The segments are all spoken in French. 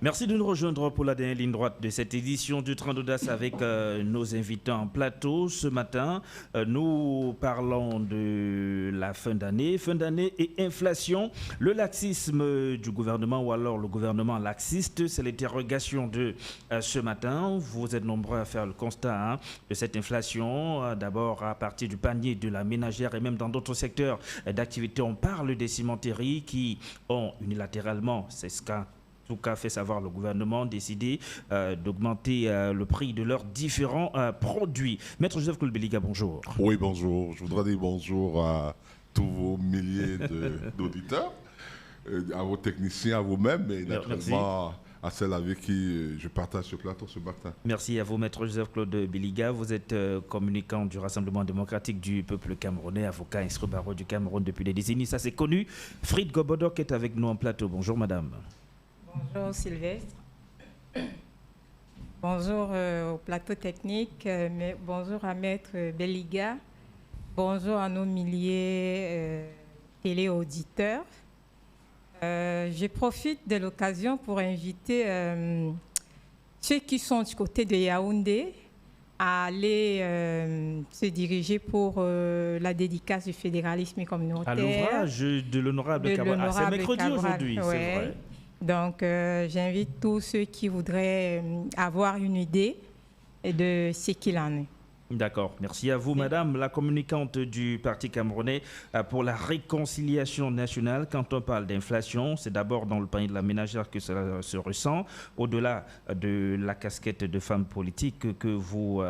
Merci de nous rejoindre pour la dernière ligne droite de cette édition du Train d'Audace avec nos invités en plateau. Ce matin, nous parlons de la fin d'année et inflation. Le laxisme du gouvernement ou alors le gouvernement laxiste, c'est l'interrogation de ce matin. Vous êtes nombreux à faire le constat de cette inflation, d'abord à partir du panier de la ménagère et même dans d'autres secteurs d'activité. On parle des cimenteries qui ont unilatéralement, c'est ce qu'a en tout cas fait savoir le gouvernement, décidé d'augmenter le prix de leurs différents produits. Maître Joseph Koulbeliga, bonjour. Oui, bonjour. Je voudrais dire bonjour à tous vos milliers d'auditeurs, à vos techniciens, à vous-même et naturellement à celles avec qui je partage ce plateau ce matin. Merci à vous, Maître Joseph Claude Biliga. Vous êtes communicant du Rassemblement démocratique du peuple camerounais, avocat instruit barreau du Cameroun depuis des décennies. Ça, c'est connu. Frid Gobodok est avec nous en plateau. Bonjour, madame. Bonjour Sylvestre. Bonjour au plateau technique. Bonjour à Maître Beliga. Bonjour à nos milliers téléauditeurs. Je profite de l'occasion pour inviter ceux qui sont du côté de Yaoundé à aller se diriger pour la dédicace du fédéralisme communautaire. À l'ouvrage de l'honorable Cabral. C'est mercredi aujourd'hui, c'est vrai. Donc, j'invite tous ceux qui voudraient avoir une idée de ce qu'il en est. D'accord. Merci à vous, madame, la communicante du Parti camerounais pour la réconciliation nationale. Quand on parle d'inflation, c'est d'abord dans le panier de la ménagère que cela se ressent, au-delà de la casquette de femme politique que vous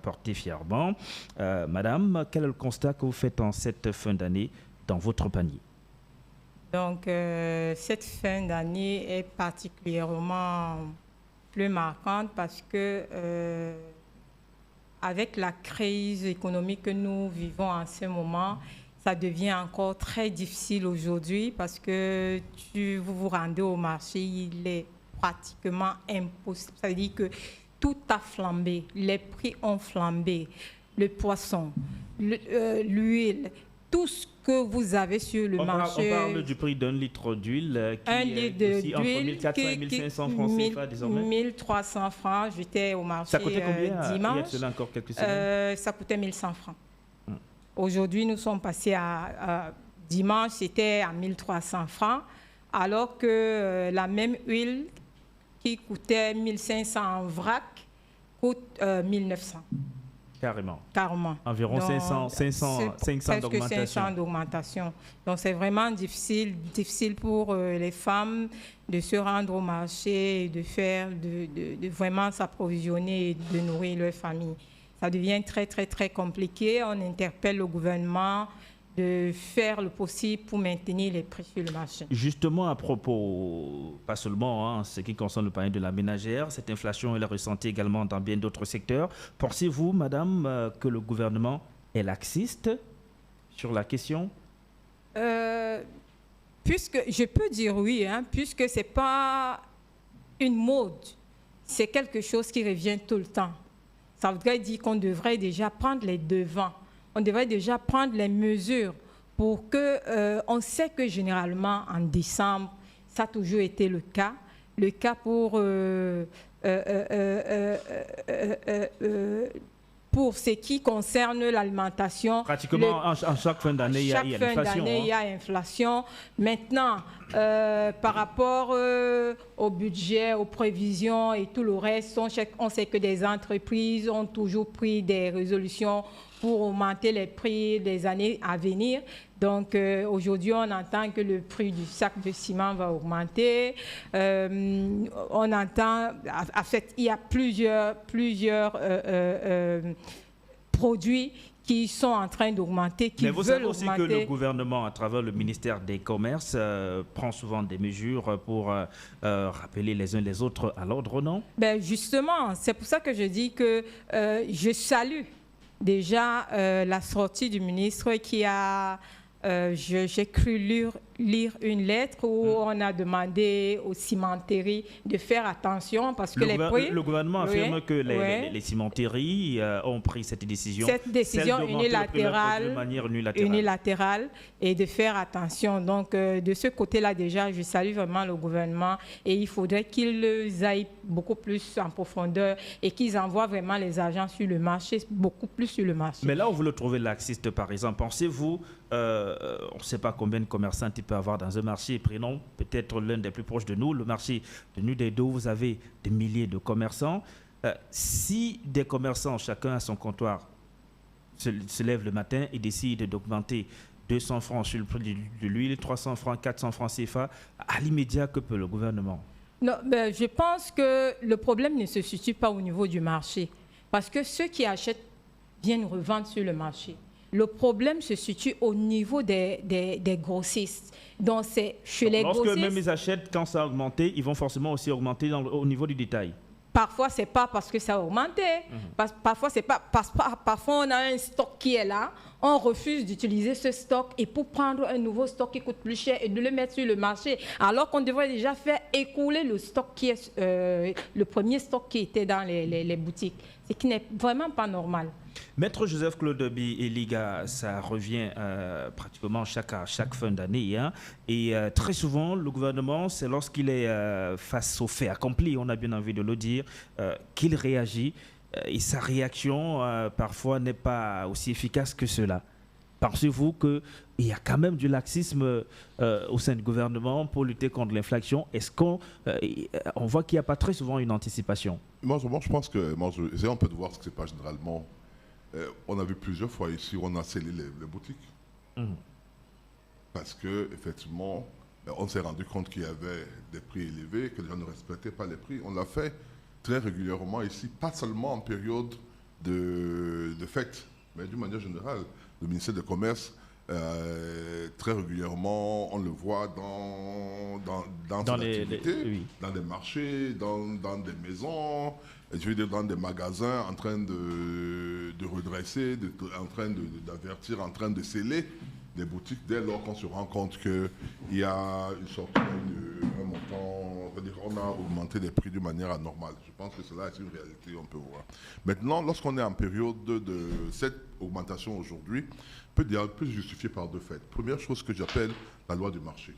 portez fièrement. Madame, quel est le constat que vous faites en cette fin d'année dans votre panier? Donc, cette fin d'année est particulièrement plus marquante parce que avec la crise économique que nous vivons en ce moment, ça devient encore très difficile aujourd'hui parce que vous vous rendez au marché, il est pratiquement impossible. Ça veut dire que tout a flambé, les prix ont flambé, le poisson, l'huile, tout ce que vous avez sur le marché. On parle du prix d'un litre d'huile qui est aussi entre 1400 et 1500 francs CFA désormais. 1300 francs, j'étais au marché ça coûtait combien dimanche. Il y a encore quelques semaines ça coûtait 1100 francs. Aujourd'hui, nous sommes passés à dimanche, c'était à 1300 francs, alors que la même huile qui coûtait 1500 en vrac coûte 1900. Carrément. Donc, Environ 500 d'augmentation. Donc, c'est vraiment difficile pour les femmes de se rendre au marché et de vraiment s'approvisionner et de nourrir leur famille. Ça devient très, très, très compliqué. On interpelle le gouvernement de faire le possible pour maintenir les prix sur le marché. Justement, à propos, pas seulement ce qui concerne le panier de la ménagère, cette inflation elle est ressentie également dans bien d'autres secteurs. Pensez-vous, madame, que le gouvernement est laxiste sur la question? Puisque je peux dire oui, puisque ce n'est pas une mode, c'est quelque chose qui revient tout le temps. Ça voudrait dire qu'on devrait déjà prendre les devants. On devrait déjà prendre les mesures pour que, on sait que généralement en décembre, ça a toujours été le cas pour ce qui concerne l'alimentation. Pratiquement en chaque fin d'année, il y a inflation. Il y a inflation. Maintenant, par rapport au budget, aux prévisions et tout le reste, on sait que des entreprises ont toujours pris des résolutions pour augmenter les prix des années à venir. Donc, aujourd'hui, on entend que le prix du sac de ciment va augmenter. On entend, en fait, il y a plusieurs produits qui sont en train d'augmenter, qui veulent augmenter. Mais vous savez aussi que le gouvernement, à travers le ministère des Commerces, prend souvent des mesures pour rappeler les uns les autres à l'ordre, non? Ben justement, c'est pour ça que je dis que je salue déjà la sortie du ministre qui a, j'ai cru lire lire une lettre où on a demandé aux cimenteries de faire attention parce que les prix... Le gouvernement affirme que les cimenteries ont pris cette décision. Cette décision unilatérale, de manière unilatérale et de faire attention. Donc, de ce côté-là, déjà, je salue vraiment le gouvernement et il faudrait qu'ils aillent beaucoup plus en profondeur et qu'ils envoient vraiment les agents sur le marché, beaucoup plus sur le marché. Mais là où vous le trouvez laxiste, par exemple, pensez-vous, on ne sait pas combien de commerçants il peut avoir dans un marché. Prenons peut-être l'un des plus proches de nous, le marché de Nudedo. Vous avez des milliers de commerçants. Si des commerçants, chacun à son comptoir, se lève le matin et décide d'augmenter 200 francs sur le prix de l'huile, 300 francs, 400 francs CFA, à l'immédiat, que peut le gouvernement? Non, je pense que le problème ne se situe pas au niveau du marché. Parce que ceux qui achètent viennent revendre sur le marché. Le problème se situe au niveau des grossistes. Donc, c'est chez les grossistes... Lorsque même ils achètent, quand ça a augmenté, ils vont forcément aussi augmenter au niveau du détail. Parfois, ce n'est pas parce que ça a augmenté. Parfois, c'est pas, parfois, on a un stock qui est là. On refuse d'utiliser ce stock et pour prendre un nouveau stock qui coûte plus cher et de le mettre sur le marché, alors qu'on devrait déjà faire écouler le stock qui est le premier stock qui était dans les boutiques. Ce qui n'est vraiment pas normal. Maître Joseph Claude Eliga, ça revient pratiquement chaque fin d'année. Hein, et très souvent, le gouvernement, c'est lorsqu'il est face aux faits accomplis, on a bien envie de le dire, qu'il réagit. Et sa réaction, parfois, n'est pas aussi efficace que cela. Pensez-vous qu'il y a quand même du laxisme au sein du gouvernement pour lutter contre l'inflation? Est-ce qu'on voit qu'il n'y a pas très souvent une anticipation? Moi, je pense que... J'essaie un peu de voir ce qui se passe généralement. On a vu plusieurs fois ici où on a scellé les boutiques. Parce qu'effectivement, on s'est rendu compte qu'il y avait des prix élevés, que les gens ne respectaient pas les prix. On l'a fait très régulièrement ici, pas seulement en période de fête, mais d'une manière générale. Le ministère du Commerce, très régulièrement, on le voit dans les activités, dans des marchés, dans des maisons, je veux dire dans des magasins en train de redresser, en train d'avertir, en train de sceller des boutiques dès lors qu'on se rend compte qu'il y a une sorte un montant, on a augmenté les prix d'une manière anormale. Je pense que cela est une réalité, on peut voir. Maintenant, lorsqu'on est en période de cette augmentation aujourd'hui, peut se justifier par deux faits. Première chose que j'appelle la loi du marché.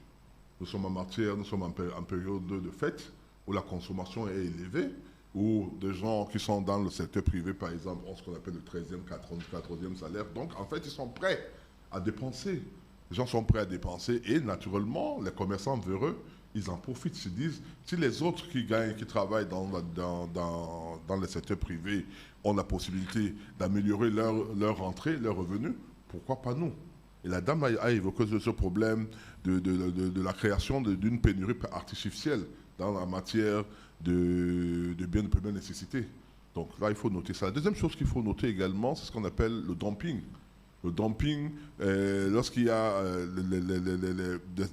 Nous sommes en période de fête où la consommation est élevée, où des gens qui sont dans le secteur privé, par exemple, ont ce qu'on appelle le 13e, 14e salaire. Donc, en fait, ils sont prêts à dépenser. Les gens sont prêts à dépenser et, naturellement, les commerçants véreux, ils en profitent, se disent, si les autres qui travaillent dans le secteur privé ont la possibilité d'améliorer leur rentrée, leurs revenus, pourquoi pas nous? Et la dame a évoqué ce problème de la création d'une pénurie artificielle dans la matière de biens de première nécessité. Donc là, il faut noter ça. La deuxième chose qu'il faut noter également, c'est ce qu'on appelle le dumping. Le dumping, lorsqu'il y a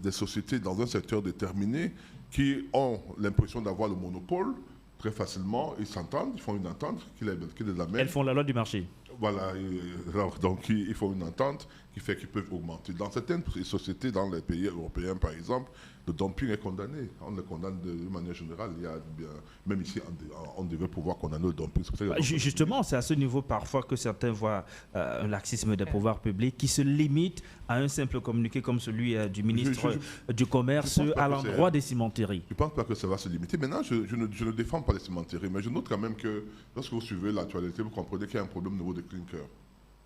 des sociétés dans un secteur déterminé qui ont l'impression d'avoir le monopole, très facilement, ils s'entendent, ils font une entente qui les amène. Elles font la loi du marché. Voilà, donc ils font une entente qui fait qu'ils peuvent augmenter. Dans certaines sociétés, dans les pays européens par exemple, le dumping est condamné. On le condamne de manière générale. Même ici, on devrait pouvoir condamner le dumping. Justement, c'est à ce niveau parfois que certains voient un laxisme des pouvoirs publics qui se limite à un simple communiqué comme celui du ministre du Commerce à l'endroit des cimenteries. Je ne pense pas que ça va se limiter. Maintenant, je ne défends pas les cimenteries, mais je note quand même que lorsque vous suivez l'actualité, vous comprenez qu'il y a un problème au niveau des clinkers.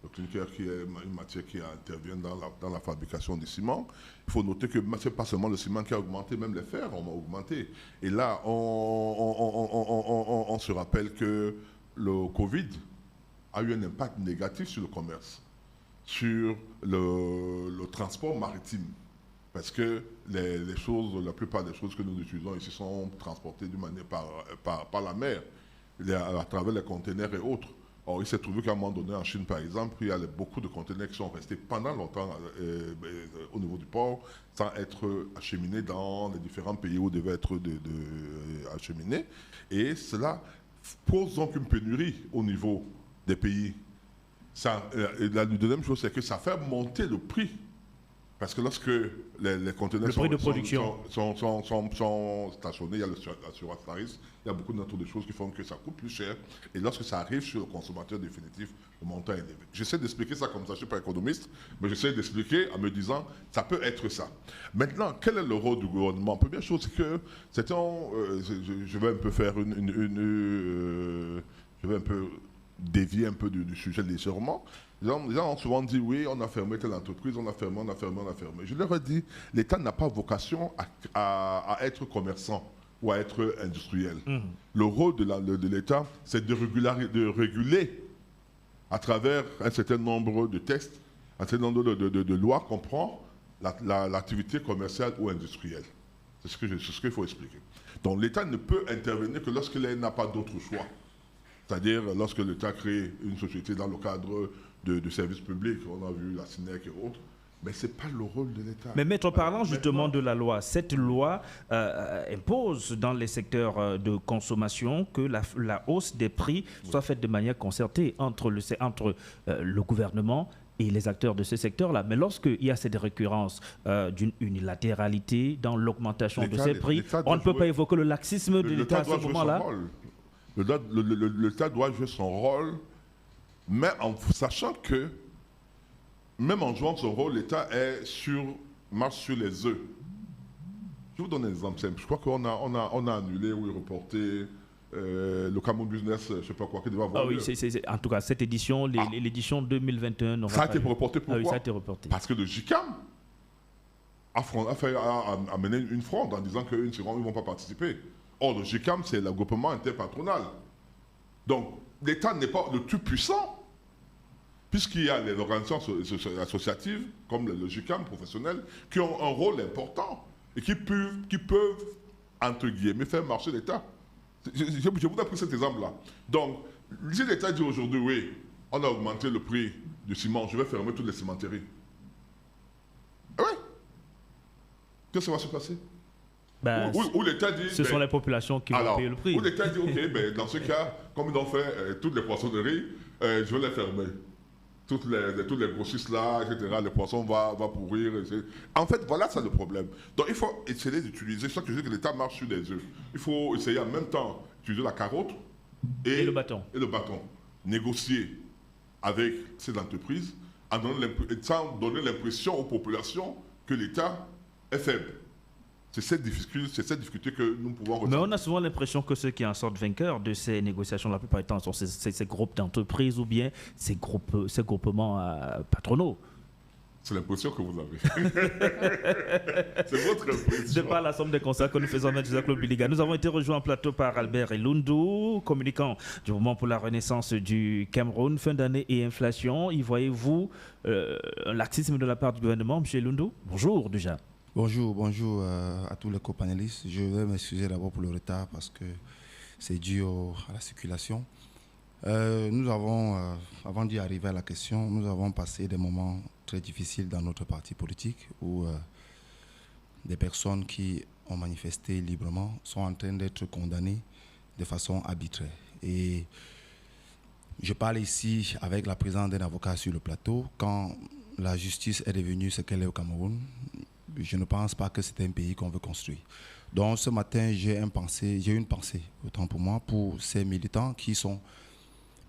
Le clinker qui est une matière qui intervient dans la fabrication du ciment. Il faut noter que ce n'est pas seulement le ciment qui a augmenté, même les fers ont augmenté. Et là, on se rappelle que le Covid a eu un impact négatif sur le commerce, sur le transport maritime. Parce que la plupart des choses que nous utilisons ici sont transportées d'une manière par la mer, à travers les conteneurs et autres. Or, il s'est trouvé qu'à un moment donné, en Chine, par exemple, il y a beaucoup de conteneurs qui sont restés pendant longtemps au niveau du port, sans être acheminés dans les différents pays où devaient être acheminés. Et cela pose donc une pénurie au niveau des pays. La deuxième chose, c'est que ça fait monter le prix Parce que lorsque les conteneurs sont stationnés, il y a l'assurance tarif, il y a beaucoup d'autres choses qui font que ça coûte plus cher. Et lorsque ça arrive sur le consommateur définitif, le montant est élevé. J'essaie d'expliquer ça comme ça, je ne suis pas économiste, mais j'essaie d'expliquer en me disant, ça peut être ça. Maintenant, quel est le rôle du gouvernement? Première chose, c'est que je vais un peu faire je vais un peu dévier un peu du sujet légèrement. Les gens ont souvent dit, oui, on a fermé telle entreprise, on a fermé. Je leur ai dit, l'État n'a pas vocation à être commerçant ou à être industriel. Le rôle de l'État, c'est de réguler à travers un certain nombre de textes, un certain nombre de lois qu'on prend l'activité commerciale ou industrielle. C'est ce qu'il faut expliquer. Donc l'État ne peut intervenir que lorsqu'il n'a pas d'autre choix. C'est-à-dire lorsque l'État crée une société dans le cadre de services publics, on a vu la SINEC et autres, mais ce n'est pas le rôle de l'État. Mais maître, parlant justement de la loi, cette loi impose dans les secteurs de consommation que la hausse des prix soit faite de manière concertée entre le gouvernement et les acteurs de ce secteur-là. Mais lorsqu'il y a cette récurrence d'une unilatéralité dans l'augmentation de ces prix, on ne peut pas évoquer le laxisme de l'État à ce moment-là. L'État doit jouer son rôle, mais en sachant que, même en jouant son rôle, l'État marche sur les œufs. Je vous donne un exemple simple. Je crois qu'on a annulé ou reporté le Cameroun Business, je ne sais pas quoi, qui devait avoir lieu. En tout cas, cette édition, l'édition 2021... Ça a été reporté pourquoi? Ça a été reporté. Parce que le GICAM a mené une fronde en disant qu'ils ne vont pas participer. Or, le GICAM, c'est le groupement interpatronal. Donc, l'État n'est pas le tout puissant, puisqu'il y a les organisations associatives, comme le GICAM professionnel, qui ont un rôle important et qui peuvent entre guillemets, faire marcher l'État. Je vous ai pris cet exemple-là. Donc, si l'État dit aujourd'hui, oui, on a augmenté le prix du ciment, je vais fermer toutes les cimenteries. Ah oui. Qu'est-ce qui va se passer? Où l'État dit... Ce sont les populations qui vont payer le prix. Où l'État dit, ok, dans ce cas, comme ils ont fait toutes les poissonneries, je vais les fermer. Toutes les grossistes là, etc., les poissons vont pourrir. Etc. En fait, voilà ça le problème. Donc il faut essayer d'utiliser, c'est ça que je dis que l'État marche sur des œufs. Il faut essayer en même temps d'utiliser la carotte et le bâton. Négocier avec ces entreprises sans donner l'impression aux populations que l'État est faible. C'est cette difficulté que nous pouvons ressentir. Mais on a souvent l'impression que ceux qui en sortent vainqueurs de ces négociations, la plupart du temps, sont ces groupes d'entreprises ou bien ces groupements patronaux. C'est l'impression que vous avez. C'est votre impression. C'est pas la somme des constats que nous faisons avec Jacques Biliga. Nous avons été rejoints en plateau par Albert Elundu, communicant du Mouvement pour la Renaissance du Cameroun. Fin d'année et inflation. Y voyez-vous un laxisme de la part du gouvernement, M. Elundu? Bonjour déjà. Bonjour à tous les copanélistes. Je vais m'excuser d'abord pour le retard parce que c'est dû à la circulation. Nous avons, avant d'y arriver à la question, nous avons passé des moments très difficiles dans notre parti politique où des personnes qui ont manifesté librement sont en train d'être condamnées de façon arbitraire. Et je parle ici avec la présence d'un avocat sur le plateau. Quand la justice est devenue ce qu'elle est au Cameroun, je ne pense pas que c'est un pays qu'on veut construire. Donc ce matin, j'ai une pensée, autant pour moi, pour ces militants qui sont,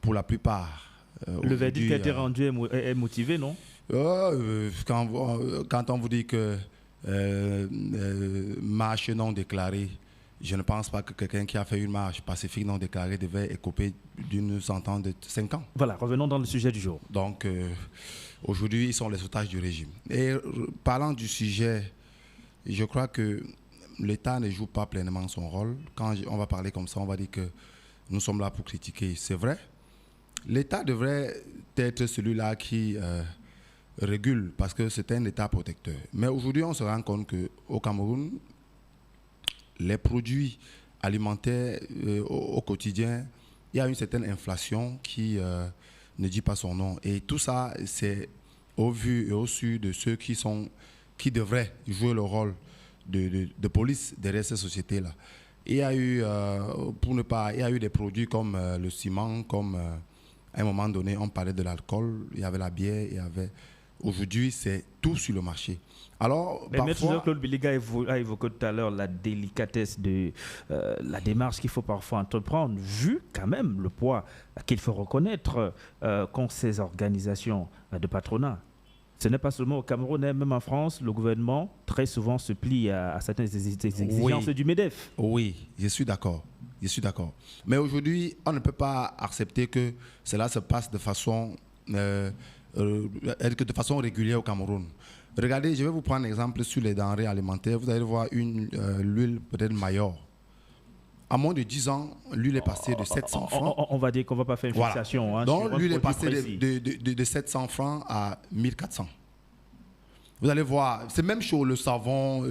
pour la plupart... le verdict qui a été rendu est motivé, non? Quand on vous dit que marche non déclarée, je ne pense pas que quelqu'un qui a fait une marche pacifique non déclarée devait écoper d'une sentence de 5 ans. Voilà, revenons dans le sujet du jour. Donc, aujourd'hui, ils sont les otages du régime. Et parlant du sujet, je crois que l'État ne joue pas pleinement son rôle. Quand on va parler comme ça, on va dire que nous sommes là pour critiquer. C'est vrai. L'État devrait être celui-là qui régule, parce que c'est un État protecteur. Mais aujourd'hui, on se rend compte qu'au Cameroun, les produits alimentaires au quotidien, il y a une certaine inflation qui ne dit pas son nom. Et tout ça, c'est au vu et au su de ceux qui devraient jouer le rôle de police derrière ces sociétés-là. Il y a eu, il y a eu des produits comme le ciment, comme à un moment donné, on parlait de l'alcool, il y avait la bière, il y avait Aujourd'hui, c'est tout sur le marché. Alors, mais Maître Claude Biliga a évoqué tout à l'heure la délicatesse de la démarche qu'il faut parfois entreprendre, vu quand même le poids qu'il faut reconnaître qu'ont ces organisations de patronat. Ce n'est pas seulement au Cameroun, même en France, le gouvernement très souvent se plie à certaines exigences du MEDEF. Oui, je suis d'accord. Mais aujourd'hui, on ne peut pas accepter que cela se passe de façon régulière au Cameroun. Regardez, je vais vous prendre un exemple sur les denrées alimentaires. Vous allez voir l'huile peut-être Mayor. À moins de 10 ans, l'huile est passée de 700 francs. On va dire qu'on ne va pas faire une fixation. Voilà. Donc, l'huile est passée de 700 francs à 1400. Vous allez voir, c'est même chose, le savon,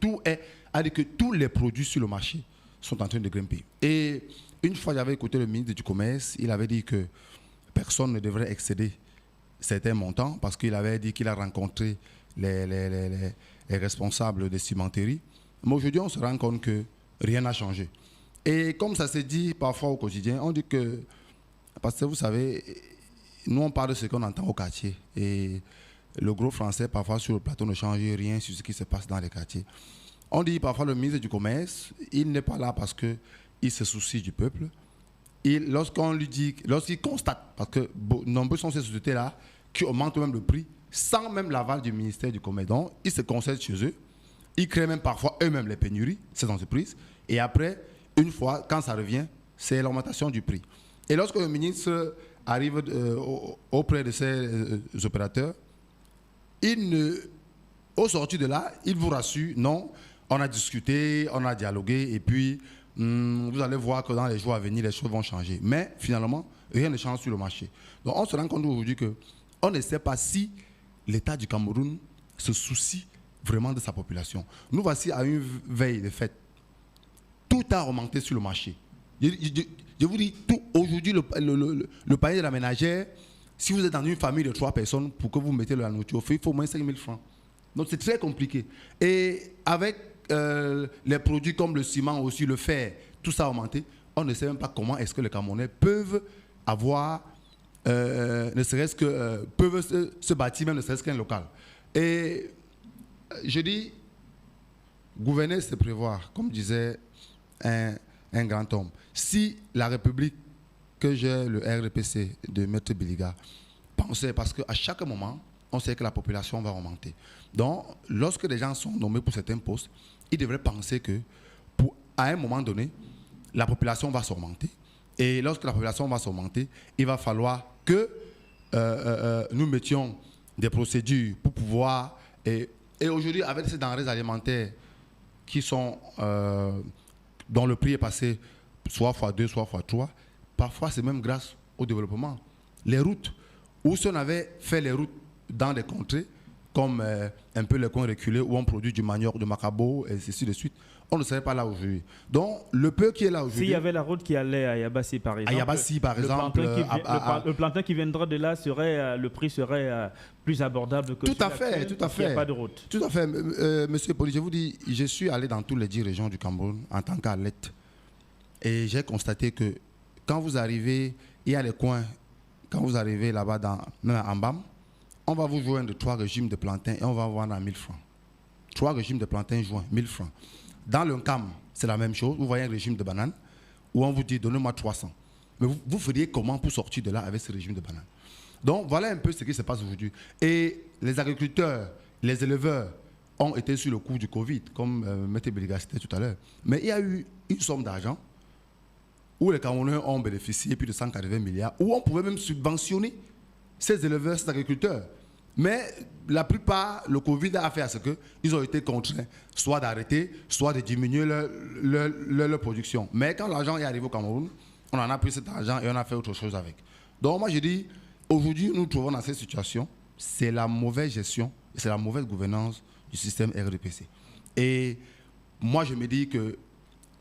tout est, avec que tous les produits sur le marché sont en train de grimper. Et une fois, j'avais écouté le ministre du Commerce, il avait dit que personne ne devrait excéder certains montants parce qu'il avait dit qu'il a rencontré les responsables des cimenteries. Mais aujourd'hui, on se rend compte que rien n'a changé. Et comme ça se dit parfois au quotidien, on dit que, parce que vous savez, nous on parle de ce qu'on entend au quartier. Et le gros français, parfois sur le plateau, ne change rien sur ce qui se passe dans les quartiers. On dit parfois le ministre du Commerce, il n'est pas là parce qu'il se soucie du peuple. Lorsqu'on lui dit, lorsqu'il constate, parce que nombreuses sont ces sociétés-là qui augmentent même le prix sans même l'aval du ministère du Commerce. Donc, ils se concertent chez eux. Ils créent même parfois eux-mêmes les pénuries, ces entreprises. Et après, une fois, quand ça revient, c'est l'augmentation du prix. Et lorsque le ministre arrive auprès de ces opérateurs, au sortir de là, il vous rassure, non, on a discuté, on a dialogué, et puis vous allez voir que dans les jours à venir, les choses vont changer. Mais finalement, rien ne change sur le marché. Donc on se rend compte aujourd'hui qu'on ne sait pas si l'État du Cameroun se soucie vraiment de sa population. Nous voici à une veille de fête. Tout a augmenté sur le marché. Je vous dis, tout aujourd'hui, le panier de la ménagère, si vous êtes dans une famille de 3 personnes, pour que vous mettez la nourriture au feu, il faut au moins 5 000 francs. Donc c'est très compliqué. Et avec les produits comme le ciment aussi, le fer, tout ça a augmenté, on ne sait même pas comment est-ce que les Camerounais peuvent avoir, ne serait-ce que, peuvent se bâtir même ne serait-ce qu'un local. Et je dis, gouverner, c'est prévoir, comme disait un grand homme. Si la République que j'ai, le RDPC de Maître Biliga, pensait, parce qu'à chaque moment, on sait que la population va augmenter. Donc, lorsque les gens sont nommés pour certains postes, ils devraient penser que, à un moment donné, la population va s'augmenter. Et lorsque la population va s'augmenter, il va falloir que nous mettions des procédures pour pouvoir... Et aujourd'hui, avec ces denrées alimentaires qui sont, dont le prix est passé soit x2, soit x3, parfois c'est même grâce au développement. Les routes, où si on avait fait les routes dans des contrées, comme un peu les coins reculés, où on produit du manioc, du macabo, et ainsi de suite, on ne serait pas là aujourd'hui. Donc, le peu qui est là aujourd'hui... S'il y avait la route qui allait à Yabassi, par exemple... À Yabassi, par exemple... Le plantain qui viendra de là, le prix serait plus abordable que... Tout à fait, tout à fait. Il n'y a pas de route. Tout à fait. Monsieur Poli, je vous dis, je suis allé dans toutes les 10 régions du Cameroun en tant qu'athlète. Et j'ai constaté que quand vous arrivez, il y a les coins, quand vous arrivez là-bas, même en Bam, on va vous joindre 3 régimes de plantain et on va vendre à 1000 francs. 3 régimes de plantain joints, 1000 francs. Dans le CAM, c'est la même chose. Vous voyez un régime de banane où on vous dit donnez-moi 300. Mais vous feriez comment pour sortir de là avec ce régime de banane? Donc voilà un peu ce qui se passe aujourd'hui. Et les agriculteurs, les éleveurs ont été sur le coup du Covid, comme M. Biliga citait tout à l'heure. Mais il y a eu une somme d'argent où les Camerounais ont bénéficié plus de 180 milliards, où on pouvait même subventionner ces éleveurs, ces agriculteurs. Mais la plupart, le Covid a fait à ce qu'ils ont été contraints soit d'arrêter, soit de diminuer leur production. Mais quand l'argent est arrivé au Cameroun, on en a pris cet argent et on a fait autre chose avec. Donc moi je dis, aujourd'hui nous nous trouvons dans cette situation, c'est la mauvaise gestion, c'est la mauvaise gouvernance du système RDPC. Et moi je me dis que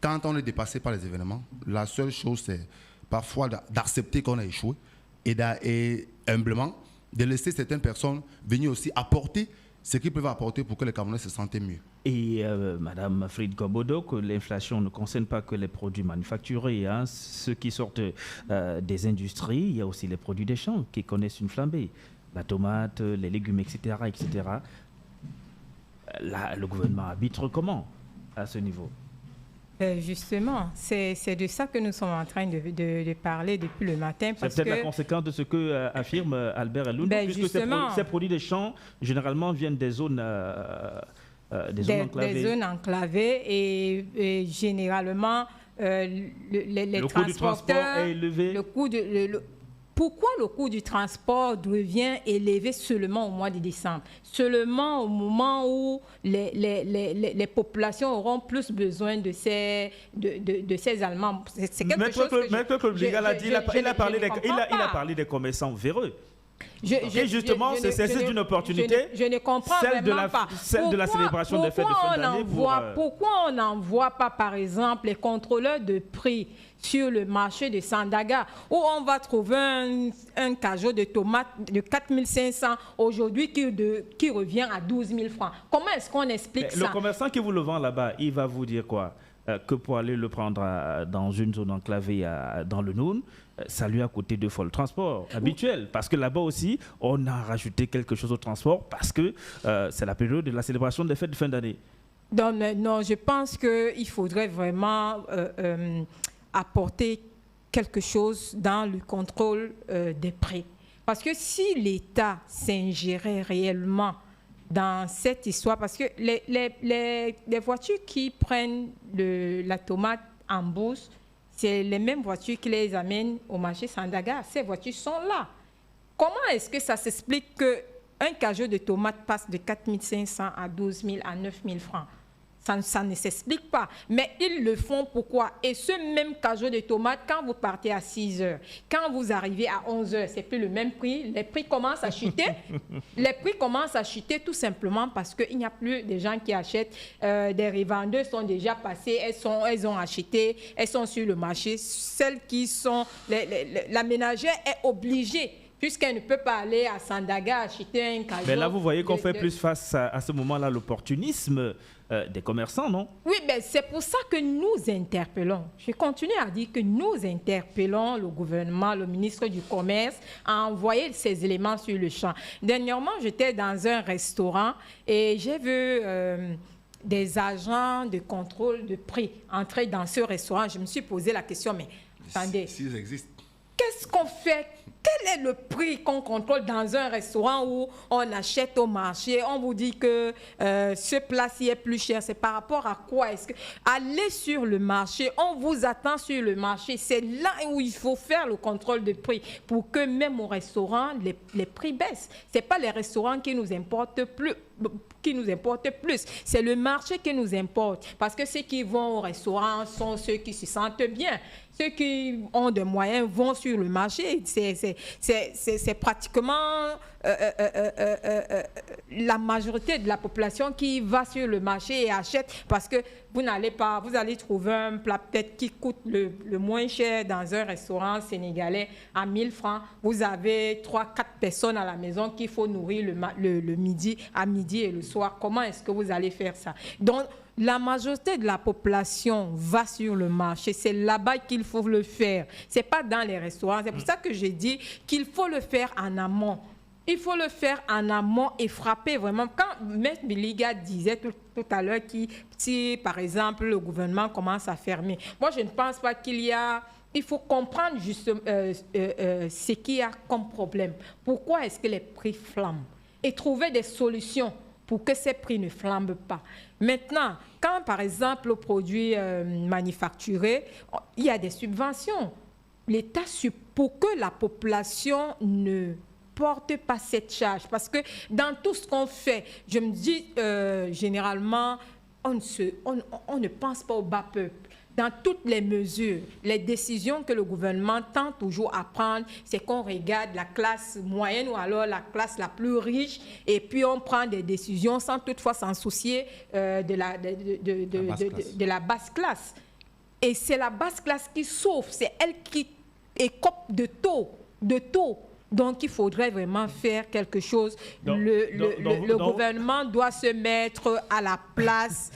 quand on est dépassé par les événements, la seule chose c'est parfois d'accepter qu'on a échoué et humblement de laisser certaines personnes venir aussi apporter ce qu'ils peuvent apporter pour que les Camerounais se sentent mieux. Et Madame Frid Gobodo, que l'inflation ne concerne pas que les produits manufacturés, hein, ceux qui sortent des industries, il y a aussi les produits des champs qui connaissent une flambée. la tomate, les légumes, etc., etc. Là, le gouvernement arbitre comment à ce niveau? Justement, c'est de ça que nous sommes en train de parler depuis le matin. C'est peut-être la conséquence de ce que affirme Albert Elund, puisque ces produits des champs, généralement, viennent des zones enclavées. Des zones enclavées et généralement, les le coût du transport est élevé. Pourquoi le coût du transport devient élevé seulement au mois de décembre? Seulement au moment où les populations auront plus besoin de ces Allemands. C'est quelque chose que Maître Kolbigal a dit, il a parlé des commerçants véreux. Et justement, c'est une opportunité. Je ne comprends vraiment pas. Celle de la célébration des fêtes de fin d'année. Pourquoi on n'envoie pas, par exemple, les contrôleurs de prix sur le marché de Sandaga, où on va trouver un cajot de tomates de 4 500 aujourd'hui qui revient à 12 000 francs. Comment est-ce qu'on explique ça? Le commerçant qui vous le vend là-bas, il va vous dire quoi? Que pour aller le prendre dans une zone enclavée dans le Noun, ça lui a coûté 2 fois le transport habituel. Parce que là-bas aussi, on a rajouté quelque chose au transport parce que c'est la période de la célébration des fêtes de fin d'année. Non, je pense qu'il faudrait vraiment apporter quelque chose dans le contrôle des prix. Parce que si l'État s'ingérait réellement dans cette histoire, parce que les voitures qui prennent la tomate en bourse, c'est les mêmes voitures qui les amènent au marché Sandaga. Ces voitures sont là. Comment est-ce que ça s'explique qu'un cajot de tomates passe de 4 500 à 12 000 à 9 000 francs? Ça ne s'explique pas. Mais ils le font pourquoi? Et ce même cajot de tomates, quand vous partez à 6 heures, quand vous arrivez à 11 heures, c'est plus le même prix. Les prix commencent à chuter. Les prix commencent à chuter tout simplement parce qu'il n'y a plus de gens qui achètent. Des revendeurs sont déjà passés, elles ont acheté, elles sont sur le marché. Celles qui sont... la ménagère est obligée, puisqu'elle ne peut pas aller à Sandaga acheter un cajot. Mais là, vous voyez qu'on fait plus face à ce moment-là l'opportunisme des commerçants, non? Oui, mais c'est pour ça que nous interpellons. Je continue à dire que nous interpellons le gouvernement, le ministre du Commerce, à envoyer ces éléments sur le champ. Dernièrement, j'étais dans un restaurant et j'ai vu des agents de contrôle de prix entrer dans ce restaurant. Je me suis posé la question, mais attendez. S'ils existent. Qu'est-ce qu'on fait? Quel est le prix qu'on contrôle dans un restaurant où on achète au marché? On vous dit que ce plat-ci est plus cher. C'est par rapport à quoi? Est-ce que allez sur le marché, on vous attend sur le marché. C'est là où il faut faire le contrôle de prix pour que même au restaurant, les prix baissent. Ce n'est pas les restaurants qui nous importent plus. C'est le marché qui nous importe. Parce que ceux qui vont au restaurant sont ceux qui se sentent bien. Ceux qui ont des moyens vont sur le marché. C'est pratiquement la majorité de la population qui va sur le marché et achète parce que vous allez trouver un plat peut-être qui coûte le moins cher dans un restaurant sénégalais à 1 000 francs. Vous avez 3-4 personnes à la maison qu'il faut nourrir le midi, à midi et le soir. Comment est-ce que vous allez faire ça? Donc, la majorité de la population va sur le marché. C'est là-bas qu'il faut le faire. Ce n'est pas dans les restaurants. C'est pour ça que j'ai dit qu'il faut le faire en amont. Il faut le faire en amont et frapper vraiment. Quand M. Biliga disait tout à l'heure si, par exemple, le gouvernement commence à fermer, moi, je ne pense pas il faut comprendre justement ce qu'il y a comme problème. Pourquoi est-ce que les prix flambent? Et trouver des solutions pour que ces prix ne flambent pas. Maintenant, quand par exemple le produit manufacturé, il y a des subventions. L'État, pour que la population ne porte pas cette charge, parce que dans tout ce qu'on fait, je me dis généralement, on ne pense pas au bas peuple. Dans toutes les mesures, les décisions que le gouvernement tente toujours à prendre, c'est qu'on regarde la classe moyenne ou alors la classe la plus riche et puis on prend des décisions sans toutefois s'en soucier de la basse classe. Et c'est la basse classe qui souffre, c'est elle qui écope de taux. Donc, il faudrait vraiment faire quelque chose. Le gouvernement doit se mettre à la place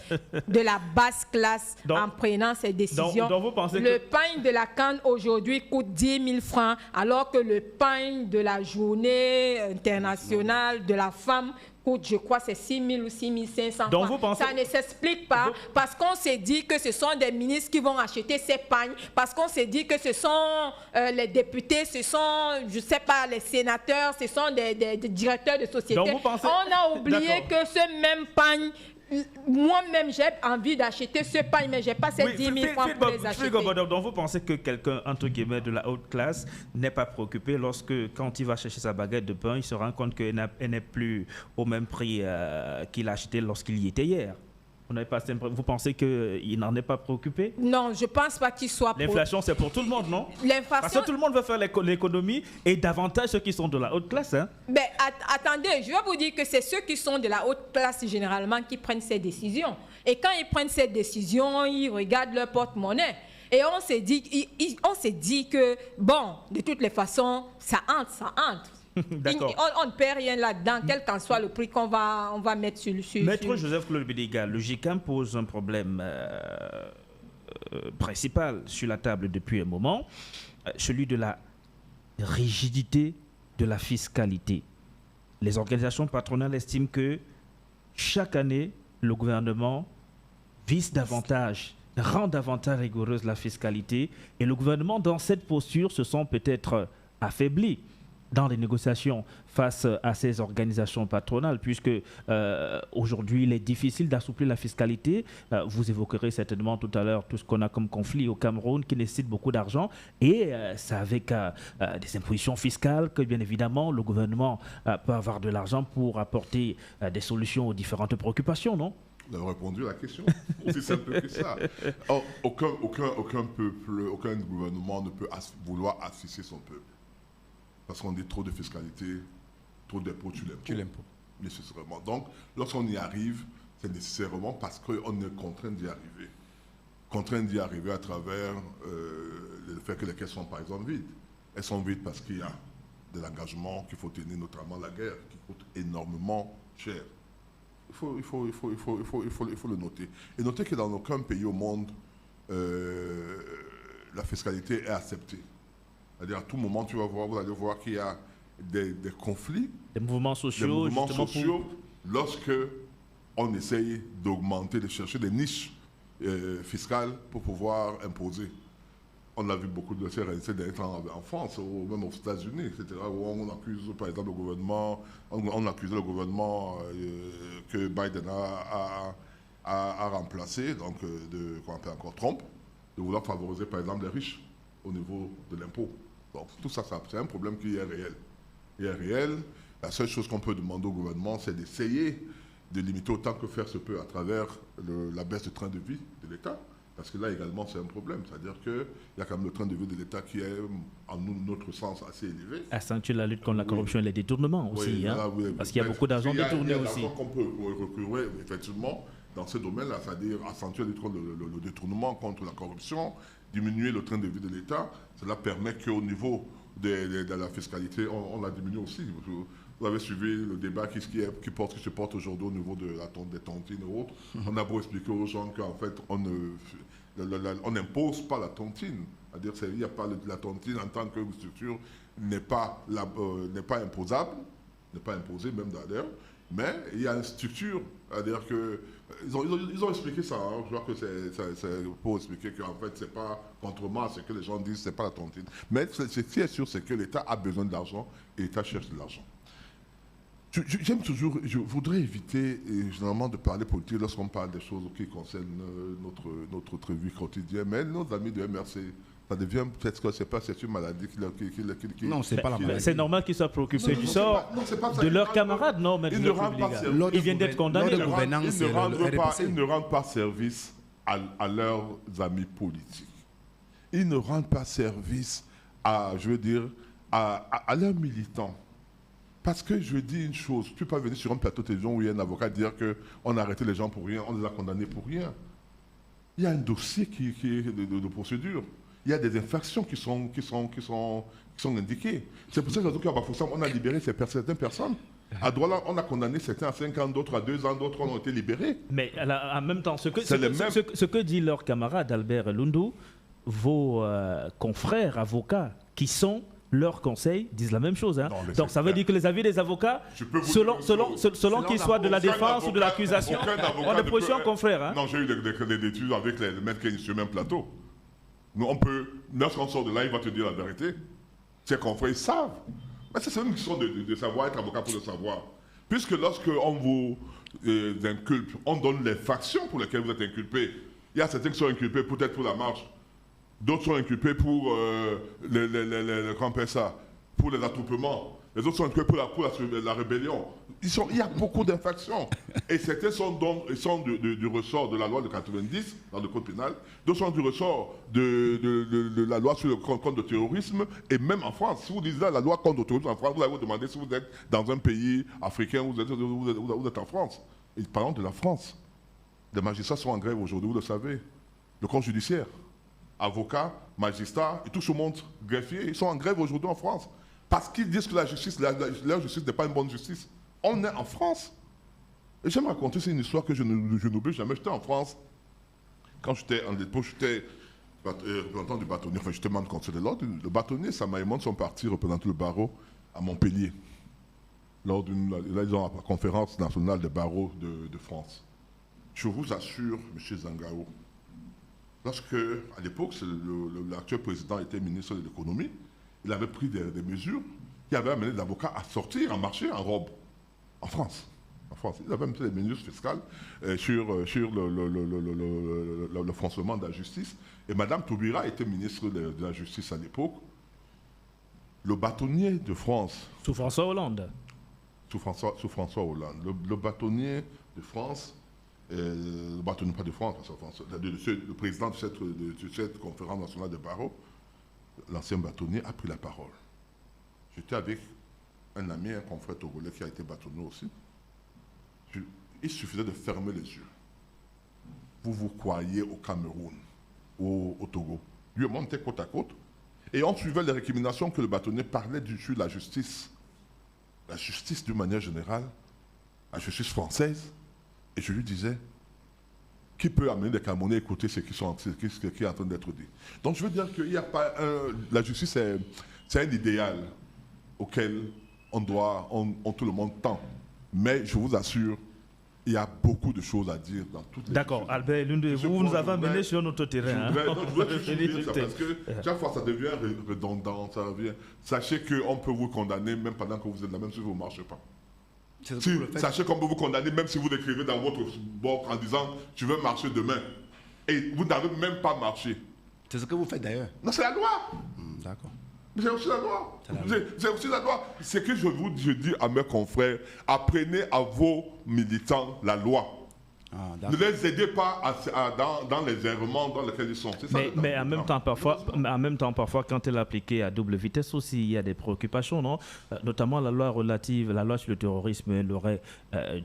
de la basse classe en prenant ces décisions. Donc vous pensez le pain de la canne aujourd'hui coûte 10 000 francs, alors que le pain de la journée internationale de la femme coûte, je crois, c'est 6 000 ou 6 500 donc francs. vous pensez... Ça ne s'explique pas parce qu'on s'est dit que ce sont des ministres qui vont acheter ces pagnes, parce qu'on s'est dit que ce sont les députés, ce sont, je ne sais pas, les sénateurs, ce sont des directeurs de société. Donc vous pensez... On a oublié que ce même pagne, moi-même j'ai envie d'acheter ce pagne, mais je n'ai pas ces 10 000 francs pour les acheter. Donc vous pensez que quelqu'un, entre guillemets, de la haute classe n'est pas préoccupé quand il va chercher sa baguette de pain, il se rend compte qu'elle n'est plus au même prix qu'il a acheté lorsqu'il y était hier? Vous pensez qu'il n'en est pas préoccupé? Non, je ne pense pas qu'il soit... L'inflation, c'est pour tout le monde, non? Parce que tout le monde veut faire l'économie et davantage ceux qui sont de la haute classe. Hein? Mais attendez, je vais vous dire que c'est ceux qui sont de la haute classe généralement qui prennent ces décisions. Et quand ils prennent ces décisions, ils regardent leur porte-monnaie. Et on s'est dit que, bon, de toutes les façons, ça entre. On ne perd rien là-dedans, quel qu'en soit le prix qu'on va mettre sur... Maître Joseph-Claude Bédéga, le GICAM pose un problème principal sur la table depuis un moment, celui de la rigidité de la fiscalité. Les organisations patronales estiment que chaque année, le gouvernement vise davantage, rend davantage rigoureuse la fiscalité, et le gouvernement, dans cette posture, se sent peut-être affaibli dans les négociations face à ces organisations patronales, puisque aujourd'hui, il est difficile d'assouplir la fiscalité. Vous évoquerez certainement tout à l'heure tout ce qu'on a comme conflit au Cameroun qui nécessite beaucoup d'argent, et c'est avec des impositions fiscales que, bien évidemment, le gouvernement peut avoir de l'argent pour apporter des solutions aux différentes préoccupations, non? Vous avez répondu à la question. Aussi simple que ça. Or, aucun peuple, aucun gouvernement ne peut vouloir asphyxier son peuple. Parce qu'on dit trop de fiscalité, trop d'impôts, tu l'impôt. Nécessairement. Donc, lorsqu'on y arrive, c'est nécessairement parce qu'on est contraint d'y arriver. Contraint d'y arriver à travers le fait que les caisses sont par exemple vides. Elles sont vides parce qu'il y a de l'engagement qu'il faut tenir, notamment la guerre, qui coûte énormément cher. Il faut le noter. Et notez que dans aucun pays au monde, la fiscalité est acceptée. C'est-à-dire à tout moment, vous allez voir qu'il y a des conflits, des mouvements sociaux, lorsque on essaye d'augmenter, de chercher des niches fiscales pour pouvoir imposer. On a vu beaucoup de ces réalités d'être en France, ou même aux États-Unis, etc., où on accuse par exemple le gouvernement, on accusait le gouvernement que Biden a remplacé, donc qu'on appelle encore Trump, de vouloir favoriser par exemple les riches au niveau de l'impôt. Donc tout ça, c'est un problème qui est réel. Il est réel. La seule chose qu'on peut demander au gouvernement, c'est d'essayer de limiter autant que faire se peut à travers la baisse du train de vie de l'État. Parce que là également, c'est un problème. C'est-à-dire qu'il y a quand même le train de vie de l'État qui est, en notre sens, assez élevé. Accentuer la lutte contre la corruption et les détournements aussi. Parce qu'il y a beaucoup d'argent détourné aussi. Il y a qu'on peut recourir effectivement dans ce domaine-là, c'est-à-dire accentuer le détournement contre la corruption, diminuer le train de vie de l'État. Cela permet qu'au niveau de la fiscalité, on la diminue aussi. Vous avez suivi le débat qui se porte aujourd'hui au niveau des tontines et autres. On a beau expliquer aux gens qu'en fait, on n'impose pas la tontine. C'est-à-dire qu'il n'y a pas la tontine en tant que structure n'est pas imposable, n'est pas imposée même d'ailleurs. Mais il y a une structure, c'est-à-dire qu'ils ont expliqué ça, hein. Je crois que c'est pour expliquer qu'en fait, c'est pas contrairement à ce que les gens disent, c'est pas la tontine. Mais ce qui est sûr, c'est que l'État a besoin d'argent et l'État cherche de l'argent. Je voudrais éviter généralement de parler politique lorsqu'on parle des choses qui concernent notre vie quotidienne, mais nos amis de MRC, ça devient peut-être que c'est une maladie qui non, c'est pas la maladie. C'est normal qu'ils soient préoccupés du sort de leurs camarades, non? Mais ils viennent d'être condamnés. Ils ne rendent pas service à leurs amis politiques. Ils ne rendent pas service à leurs militants. Parce que je dis une chose, tu ne peux pas venir sur un plateau de télévision où il y a un avocat dire qu'on a arrêté les gens pour rien, on les a condamnés pour rien. Il y a un dossier qui est de procédure. il y a des infractions qui sont indiquées. C'est pour ça qu'à Bafoussam, on a libéré certaines personnes. À Douala, on a condamné certains à 5 ans, d'autres à 2 ans, d'autres ont été libérés. Mais en même temps, ce que dit leur camarade Albert Lundu, vos confrères avocats qui sont leurs conseils disent la même chose. Hein. Non, donc ça veut dire que les avis des avocats, selon qu'ils soient de la défense ou de l'accusation, ont des positions confrères. Hein. Non, j'ai eu des études avec les maîtres qui sont sur le même plateau. Nous, lorsqu'on sort de là, il va te dire la vérité. Ses confrères, ils savent. Mais c'est une question de savoir être avocat pour le savoir. Puisque lorsqu'on vous inculpe, on donne les factions pour lesquelles vous êtes inculpé. Il y a certains qui sont inculpés peut-être pour la marche. D'autres sont inculpés pour pour les attroupements. Les autres sont inculpés pour la rébellion. Il y a beaucoup d'infractions. Et certains sont du ressort de la loi de 90, dans le code pénal. D'autres sont du ressort de la loi sur le contre le terrorisme. Et même en France, si vous lisez la loi contre le terrorisme en France, vous allez vous demander si vous êtes dans un pays africain ou vous êtes en France. Et parlons de la France. Les magistrats sont en grève aujourd'hui, vous le savez. Le corps judiciaire. Avocats, magistrats, et tout ce monde greffier, ils sont en grève aujourd'hui en France. Parce qu'ils disent que leur justice n'est pas une bonne justice. On est en France. Et j'aime raconter, c'est une histoire que je n'oublie jamais. J'étais en France, quand j'étais en l'époque, j'étais représentant du bâtonnier, enfin j'étais membre du Conseil de l'ordre. Le bâtonnier, Samaï Monde sont partis représenter le barreau à Montpellier. Là, ils ont la conférence nationale des barreaux de France. Je vous assure, M. Zangao, lorsque, à l'époque, l'actuel président était ministre de l'économie, il avait pris des mesures qui avaient amené les avocats à sortir, à marcher en robe, en France. Il avait mis des mesures fiscales sur le fonctionnement de la justice. Et Mme Toubira était ministre de la Justice à l'époque. Le bâtonnier de France... Sous François Hollande. Sous François Hollande. Le bâtonnier de France... le bâtonnier pas de France, le président de cette conférence nationale de barreaux, l'ancien bâtonnier, a pris la parole. J'étais avec un ami, un confrère togolais qui a été bâtonnier aussi. Il suffisait de fermer les yeux. Vous croyez au Cameroun, au Togo. Lui et moi, on était côte à côte. Et on suivait les récriminations que le bâtonnier parlait sur la justice. La justice d'une manière générale, la justice française. Et je lui disais, qui peut amener les Camerounais à écouter ce qui est en train d'être dit. Donc je veux dire qu'il n'y a pas la justice, c'est un idéal auquel tout le monde tend. Mais je vous assure, il y a beaucoup de choses à dire dans toutes les... D'accord, Albert Lundu, vous nous avez amené sur notre terrain. Je voudrais dire ça parce que chaque fois ça devient redondant, ça revient. Sachez qu'on peut vous condamner même pendant que vous êtes là, même si vous ne marchez pas. Sachez qu'on peut vous condamner même si vous écrivez dans votre blog en disant « je veux marcher demain ». Et vous n'avez même pas marché. C'est ce que vous faites d'ailleurs. Non, c'est la loi. D'accord. C'est aussi la loi. C'est aussi la loi. C'est que je dis à mes confrères, apprenez à vos militants la loi. Ne les aidez pas dans les errements dans lesquels ils sont. Mais en même temps, parfois, quand elle est appliquée à double vitesse aussi, il y a des préoccupations, non? Notamment la loi sur le terrorisme, elle aurait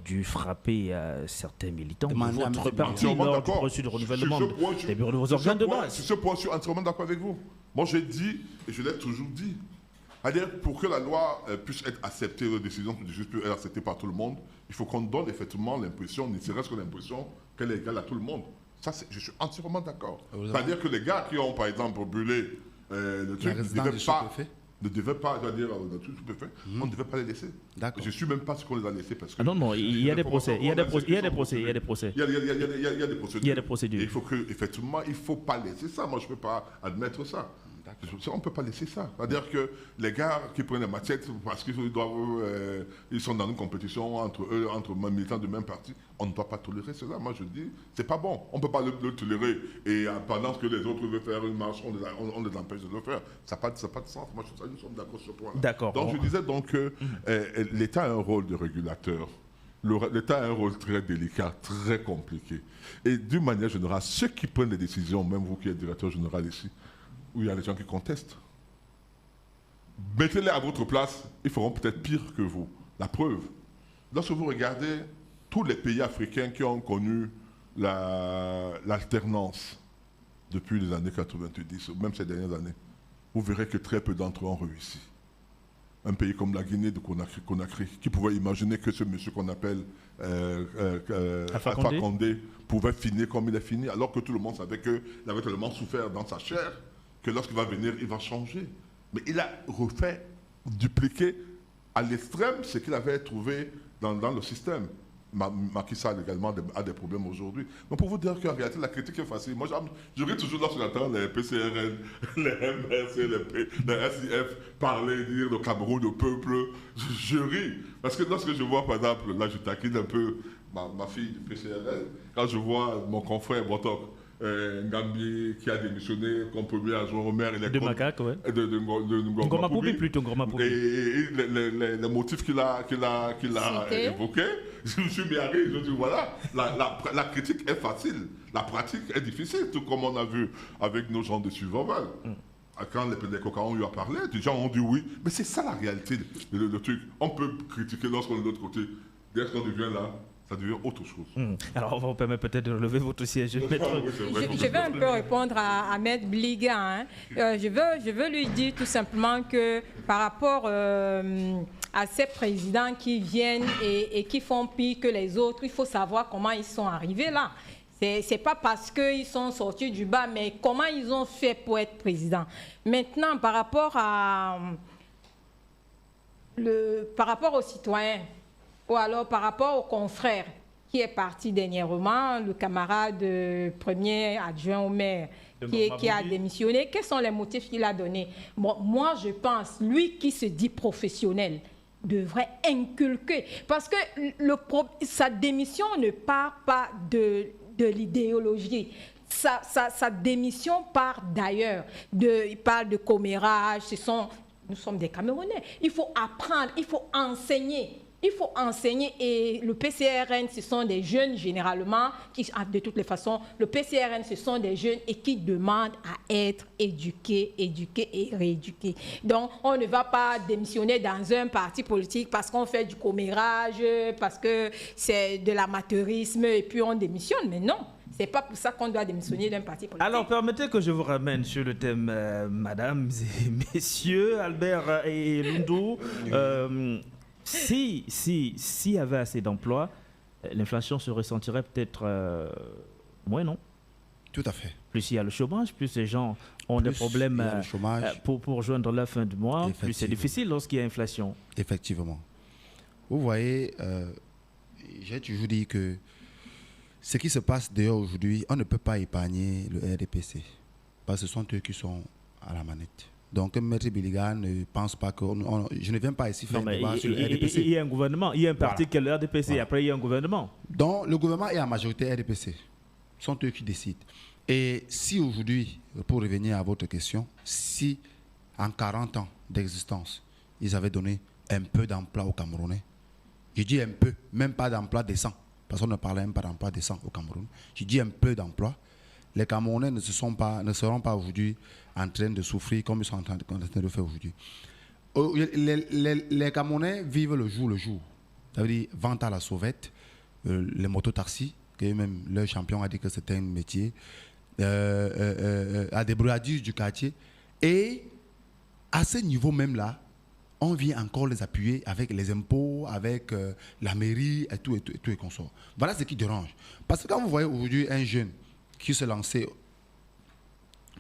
dû frapper certains militants de votre parti lors du processus de renouvellement des bureaux de vos organes de base. Sur ce point, je suis entièrement d'accord avec vous. Moi, j'ai dit, et je l'ai toujours dit, c'est-à-dire, pour que la loi puisse être acceptée, la décision de justice puisse être acceptée par tout le monde, il faut qu'on donne effectivement l'impression, ne serait-ce que l'impression, qu'elle est égale à tout le monde. Ça, je suis entièrement d'accord. C'est-à-dire que les gars qui ont, par exemple, brûlé le truc ne devaient pas, c'est-à-dire, le truc stupéfait, on ne devait pas les laisser. Je ne suis même pas sûr qu'on les a laissés parce que... Ah non, il y a des procès. Il y a des procédures. Et il faut que, effectivement, il ne faut pas laisser ça. Moi, je ne peux pas admettre ça. On ne peut pas laisser ça. C'est-à-dire que les gars qui prennent les machettes parce qu'ils sont dans une compétition entre eux, entre militants du même parti, on ne doit pas tolérer cela. Moi, je dis, c'est pas bon. On ne peut pas le tolérer. Et pendant que les autres veulent faire une marche, on les empêche de le faire. Ça n'a pas de sens. Moi, nous sommes d'accord sur ce point-là. D'accord. Donc, je disais donc que l'État a un rôle de régulateur. L'État a un rôle très délicat, très compliqué. Et d'une manière générale, ceux qui prennent les décisions, même vous qui êtes directeur général ici, où il y a des gens qui contestent. Mettez-les à votre place, ils feront peut-être pire que vous. La preuve, lorsque vous regardez tous les pays africains qui ont connu l'alternance depuis les années 90, même ces dernières années, vous verrez que très peu d'entre eux ont réussi. Un pays comme la Guinée de Conakry, qui pouvait imaginer que ce monsieur qu'on appelle Alpha Condé pouvait finir comme il est fini, alors que tout le monde savait qu'il avait tellement souffert dans sa chair que lorsqu'il va venir, il va changer. Mais il a refait, dupliqué à l'extrême ce qu'il avait trouvé dans le système. Macky Sall également a des problèmes aujourd'hui. Mais pour vous dire qu'en réalité, la critique est facile. Moi, je ris toujours lorsque j'entends les PCRN, les MRC, les SIF parler, dire le Cameroun, le peuple. Je ris. Parce que lorsque je vois, par exemple, là, je taquine un peu ma fille du PCRN, quand je vois mon confrère Botok, Ngambi qui a démissionné comme premier adjoint au maire. De Macaque, oui. De Ngoma Poubi plutôt, Ngoma Poubi. Et les motifs qu'il a évoqués, je me suis mis à rire. Je dis voilà, la critique est facile, la pratique est difficile, tout comme on a vu avec nos gens de survival. Quand les Coca ont eu à parler, des gens ont dit oui, mais c'est ça la réalité, le truc. On peut critiquer lorsqu'on est de l'autre côté. Dès qu'on devient là, ça devient autre chose. Alors, on va vous permettre peut-être de relever votre siège. Je vais un peu répondre à Ahmed Bliga. Hein. Je veux lui dire tout simplement que par rapport à ces présidents qui viennent et qui font pire que les autres, il faut savoir comment ils sont arrivés là. C'est pas parce qu'ils sont sortis du bas, mais comment ils ont fait pour être président. Maintenant, par rapport aux citoyens, ou alors par rapport au confrère qui est parti dernièrement, le camarade premier adjoint au maire qui a démissionné, quels sont les motifs qu'il a donnés? Bon, moi, je pense, lui qui se dit professionnel, devrait inculquer. Parce que sa démission ne part pas de l'idéologie. Sa démission part d'ailleurs. Il parle de commérage. Nous sommes des Camerounais. Il faut apprendre, il faut enseigner. Il faut enseigner et le PCRN, ce sont des jeunes généralement qui, de toutes les façons, le PCRN, ce sont des jeunes et qui demandent à être éduqués et rééduqués. Donc, on ne va pas démissionner dans un parti politique parce qu'on fait du commérage, parce que c'est de l'amateurisme et puis on démissionne. Mais non, c'est pas pour ça qu'on doit démissionner d'un parti politique. Alors, permettez que je vous ramène sur le thème, mesdames et messieurs, Albert et Lundou. Si y avait assez d'emplois, l'inflation se ressentirait peut-être moins, non? Tout à fait. Plus il y a le chômage, plus les gens ont des problèmes pour joindre la fin du mois, plus c'est difficile lorsqu'il y a inflation. Effectivement. Vous voyez, j'ai toujours dit que ce qui se passe d'ailleurs aujourd'hui, on ne peut pas épargner le RDPC, parce que ce sont eux qui sont à la manette. Donc, M. Biliga ne pense pas que... je ne viens pas ici faire un débat sur le RDPC. Il y a un gouvernement, il y a un parti qui est le RDPC, après il y a un gouvernement. Donc, le gouvernement est en majorité RDPC. Ce sont eux qui décident. Et si aujourd'hui, pour revenir à votre question, si en 40 ans d'existence, ils avaient donné un peu d'emploi aux Camerounais, je dis un peu, même pas d'emploi décent, parce qu'on ne parlait même pas d'emploi décent au Cameroun, je dis un peu d'emploi, les Camerounais ne seront pas aujourd'hui en train de souffrir comme ils sont en train de faire aujourd'hui. Les Camerounais vivent le jour. Ça veut dire vente à la sauvette, les mototaxis, que même leur champion a dit que c'était un métier, à des brouilladises du quartier. Et à ce niveau même là, on vient encore les appuyer avec les impôts, avec la mairie et tout et consort. Voilà ce qui dérange. Parce que quand vous voyez aujourd'hui un jeune qui se lançait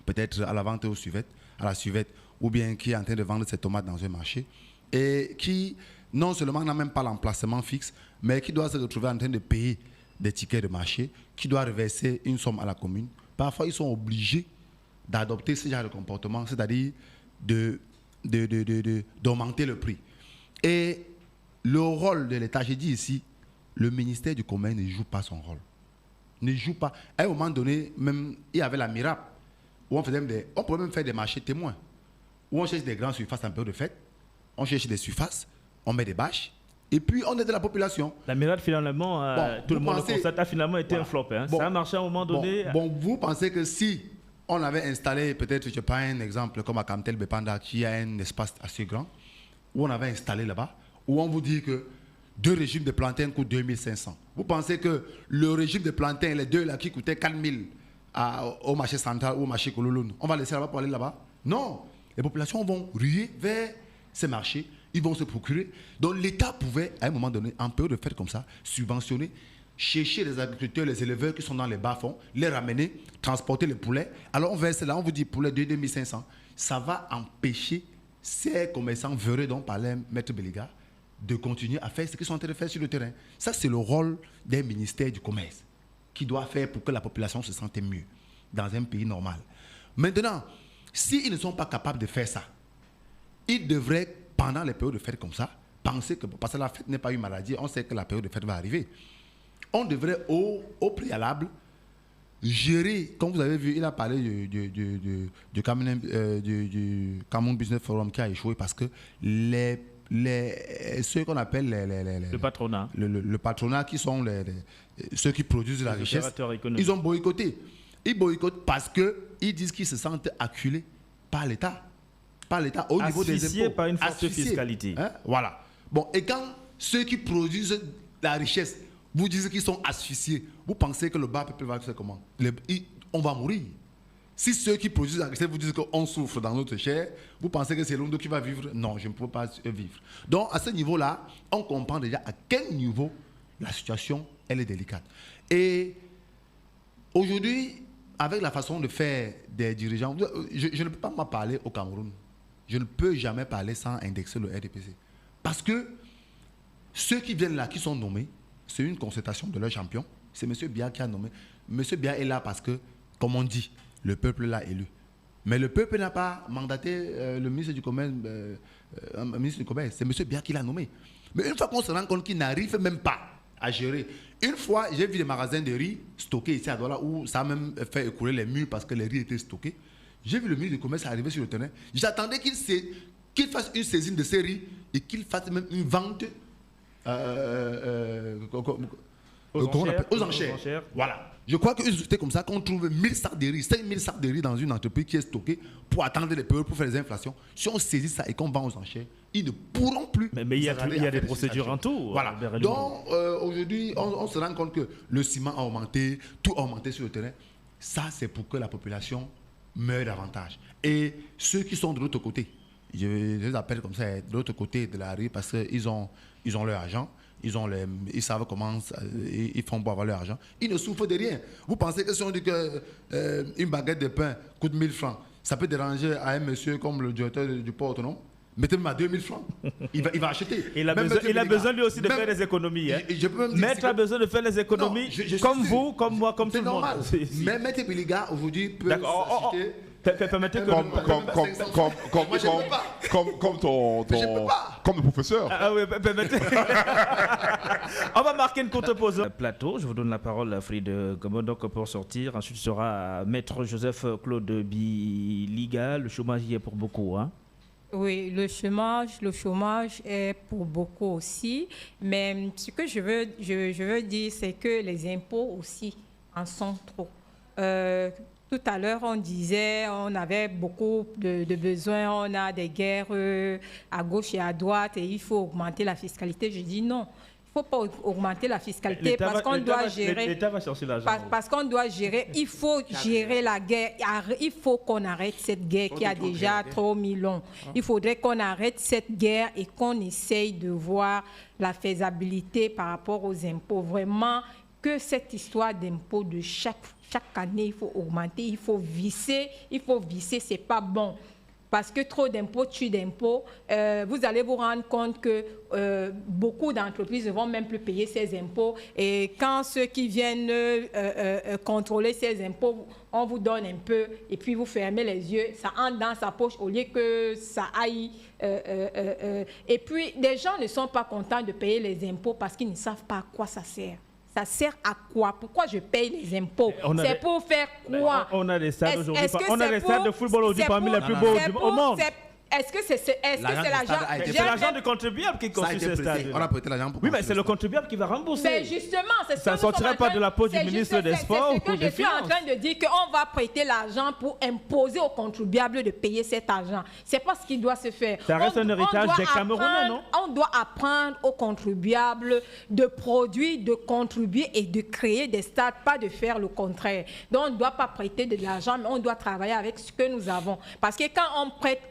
peut-être à la vente à la suvette, ou bien qui est en train de vendre ses tomates dans un marché, et qui non seulement n'a même pas l'emplacement fixe, mais qui doit se retrouver en train de payer des tickets de marché, qui doit reverser une somme à la commune. Parfois, ils sont obligés d'adopter ce genre de comportement, c'est-à-dire d'augmenter le prix. Et le rôle de l'État, j'ai dit ici, le ministère du Commerce ne joue pas son rôle. Ne joue pas. À un moment donné, même, il y avait la miracle, où on pouvait même faire des marchés témoins, où on cherche des grandes surfaces en période de fête, on cherche des surfaces, on met des bâches, et puis on aide la population. La miracle, finalement, tout le monde le constate, a finalement été un flop. Hein. Ça a marché à un moment donné. Vous pensez que si on avait installé, peut-être, je prends un exemple comme à Kamtel Bepanda, qui a un espace assez grand, où on avait installé là-bas, où on vous dit que 2 régimes de plantains coûtent 2500. Vous pensez que le régime de plantains, les deux là qui coûtaient 4000 au marché central ou au marché Kololone. On va laisser là-bas pour aller là-bas? Non. Les populations vont ruer vers ces marchés. Ils vont se procurer. Donc l'État pouvait, à un moment donné, en période de fête comme ça, subventionner, chercher les agriculteurs, les éleveurs qui sont dans les bas-fonds, les ramener, transporter les poulets. Alors on verse là, on vous dit poulet de 2500. Ça va empêcher ces commerçants véreux dont parlait Maître Béliga de continuer à faire ce qu'ils sont en train de faire sur le terrain. Ça, c'est le rôle des ministères du commerce qui doit faire pour que la population se sente mieux dans un pays normal. Maintenant, s'ils ne sont pas capables de faire ça, ils devraient, pendant les périodes de fête comme ça, penser que, parce que la fête n'est pas une maladie, on sait que la période de fête va arriver. On devrait au préalable gérer, comme vous avez vu, il a parlé du Cameroun Business Forum qui a échoué parce que ceux qu'on appelle le patronat. Le patronat qui sont ceux qui produisent la richesse, ils ont boycotté. Ils boycottent parce qu'ils disent qu'ils se sentent acculés par l'État. Par l'État au niveau des impôts. Par une forte fiscalité. Hein? Voilà. Bon, et quand ceux qui produisent la richesse vous disent qu'ils sont asphyxiés, vous pensez que le bas peuple va faire comment? On va mourir. Si ceux qui produisent la richesse vous disent qu'on souffre dans notre chair, vous pensez que c'est l'homme qui va vivre? Non, je ne peux pas vivre. Donc, à ce niveau-là, on comprend déjà à quel niveau la situation, elle est délicate. Et aujourd'hui, avec la façon de faire des dirigeants, je ne peux pas m'en parler au Cameroun. Je ne peux jamais parler sans indexer le RDPC. Parce que ceux qui viennent là, qui sont nommés, c'est une concertation de leur champion. C'est M. Biya qui a nommé. M. Biya est là parce que, comme on dit, le peuple l'a élu. Mais le peuple n'a pas mandaté le ministre du Commerce. C'est M. Biya qui l'a nommé. Mais une fois qu'on se rend compte qu'il n'arrive même pas à gérer. Une fois, j'ai vu des magasins de riz stockés ici à Douala où ça a même fait écouler les murs parce que les riz étaient stockés. J'ai vu le ministre du Commerce arriver sur le terrain. J'attendais qu'il fasse une saisine de ces riz et qu'il fasse même une vente aux enchères. Voilà. Je crois que c'était comme ça qu'on trouve 1000 sacs de riz, 5000 sacs de riz dans une entreprise qui est stockée pour attendre les périodes, pour faire les inflations. Si on saisit ça et qu'on vend aux enchères, ils ne pourront plus. Mais il y a des procédures en tout. Voilà. Donc aujourd'hui, on se rend compte que le ciment a augmenté, tout a augmenté sur le terrain. Ça, c'est pour que la population meure davantage. Et ceux qui sont de l'autre côté, je les appelle comme ça, de l'autre côté de la rue, parce qu'ils ont leur argent. Ils savent comment ils font pour avoir leur argent. Ils ne souffrent de rien. Vous pensez que si on dit qu'une baguette de pain coûte 1000 francs, ça peut déranger à un monsieur comme le directeur du port autonome? Mettez-moi à 2000 francs. Il va acheter. Il a besoin lui aussi de faire des économies. Hein. Maître a besoin de faire des économies comme vous, comme moi, comme tout le monde. C'est normal. Mais Maître Béliga aujourd'hui peut s'acheter. Permettez que comme le professeur. Ah oui, permettez. On va marquer une courte pause. Plateau, je vous donne la parole à Friede Gomodok pour sortir. Ensuite sera Maître Joseph Claude Biliga. Le chômage y est pour beaucoup, hein? Oui, le chômage est pour beaucoup aussi. Mais ce que je veux dire, c'est que les impôts aussi en sont trop. Tout à l'heure, on disait on avait beaucoup de besoins, on a des guerres à gauche et à droite et il faut augmenter la fiscalité. Je dis non, il ne faut pas augmenter la fiscalité parce qu'on doit gérer. L'État va chercher l'argent. Parce qu'on doit gérer, il faut gérer la guerre. Il faut qu'on arrête cette guerre qui a déjà trop mis long. Il faudrait qu'on arrête cette guerre et qu'on essaye de voir la faisabilité par rapport aux impôts. Vraiment, que cette histoire d'impôts de chaque année, il faut augmenter, il faut visser, c'est pas bon. Parce que trop d'impôts tue d'impôts. Vous allez vous rendre compte que beaucoup d'entreprises ne vont même plus payer ces impôts. Et quand ceux qui viennent contrôler ces impôts, on vous donne un peu et puis vous fermez les yeux, ça entre dans sa poche au lieu que ça aille. Et puis, les gens ne sont pas contents de payer les impôts parce qu'ils ne savent pas à quoi ça sert. Ça sert à quoi? Pourquoi je paye les impôts? C'est pour faire quoi? On a des stades aujourd'hui. On a des stades de football aujourd'hui parmi les plus beaux au monde. Est-ce que c'est l'argent? C'est l'argent du contribuable qui construit ce stade. On a prêté l'argent pour Oui, mais c'est le contribuable qui va rembourser. Mais justement, c'est ça ne sortira pas de la poche du ministre des Sports ou des Finances. Je suis en train de dire qu'on va prêter l'argent pour imposer aux contribuables de payer cet argent. C'est pas ce qui doit se faire. Ça reste un héritage des Camerounais, non? On doit apprendre aux contribuables de produire, de contribuer et de créer des stades, pas de faire le contraire. Donc, on ne doit pas prêter de l'argent, mais on doit travailler avec ce que nous avons. Parce que quand on prête,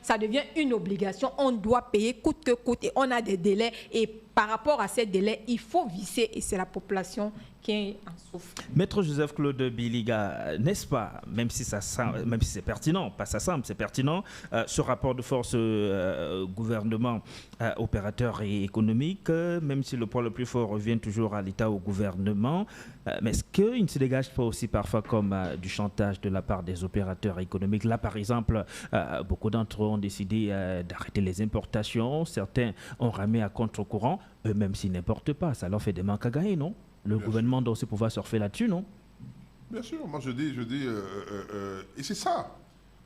ça devient une obligation. On doit payer coûte que coûte et on a des délais. Et par rapport à ces délais, il faut visser et c'est la population qui en souffre. Maître Joseph-Claude Biliga, n'est-ce pas, même si c'est pertinent, pas ça semble, c'est pertinent, ce rapport de force gouvernement, opérateur et économique, même si le poids le plus fort revient toujours à l'État, au gouvernement, mais est-ce qu'il ne se dégage pas aussi parfois comme du chantage de la part des opérateurs économiques? Là, par exemple, beaucoup d'entre eux ont décidé d'arrêter les importations, certains ont ramé à contre-courant, même s'ils n'importent pas, ça leur fait des manques à gagner, non? Le gouvernement doit aussi pouvoir surfer là-dessus, non? Bien sûr, moi je dis, et c'est ça,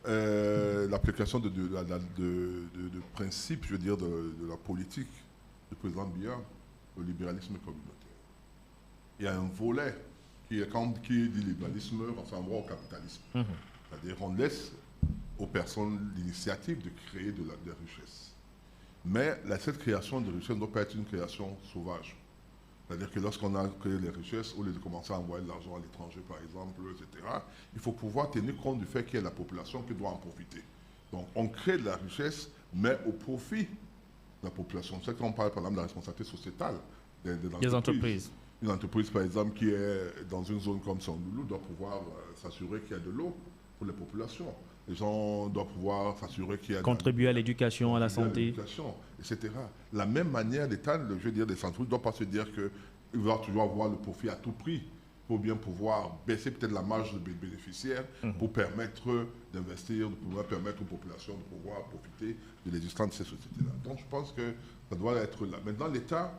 l'application de principe, je veux dire, de la politique du président Biya, le libéralisme communautaire. Il y a un volet qui dit libéralisme ressemble au capitalisme. C'est-à-dire qu'on laisse aux personnes l'initiative de créer de la richesse. Mais cette création de richesse ne doit pas être une création sauvage. C'est-à-dire que lorsqu'on a créé les richesses, au lieu de commencer à envoyer de l'argent à l'étranger, par exemple, etc., il faut pouvoir tenir compte du fait qu'il y a la population qui doit en profiter. Donc, on crée de la richesse, mais au profit de la population. C'est qu'on parle, par exemple, de la responsabilité sociétale des entreprises. Une entreprise, par exemple, qui est dans une zone comme Sandoulou doit pouvoir s'assurer qu'il y a de l'eau pour les populations. Les gens doivent pouvoir s'assurer qu'il y a... Contribuer à l'éducation, à la santé. Etc. La même manière, l'État, je veux dire, des entreprises ne doit pas se dire qu'il va toujours avoir le profit à tout prix pour bien pouvoir baisser peut-être la marge de bénéficiaires pour permettre d'investir, de pouvoir permettre aux populations de pouvoir profiter de l'existence de ces sociétés-là. Donc je pense que ça doit être là. Maintenant, l'État,